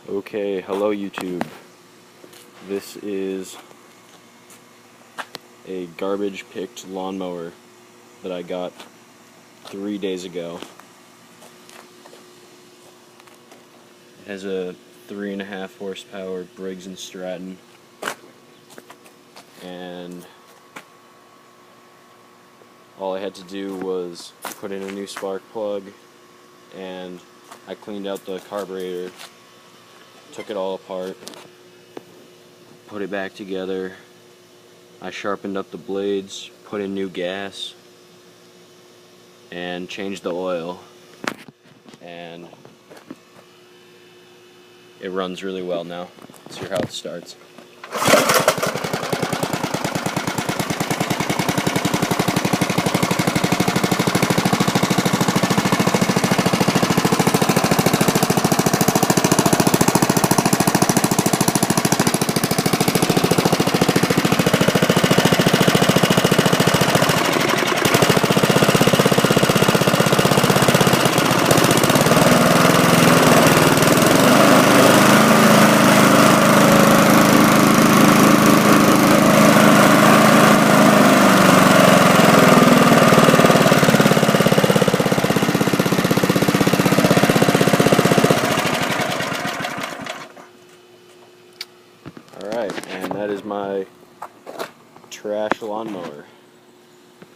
Okay, hello YouTube. This is a garbage picked lawnmower that I got 3 days ago. It has a 3.5 horsepower Briggs and Stratton, and all I had to do was put in a new spark plug, and I cleaned out the carburetor, took it all apart, put it back together. I sharpened up the blades, put in new gas, and changed the oil, and it runs really well now. Let's hear how it starts. Alright, and that is my trash lawnmower.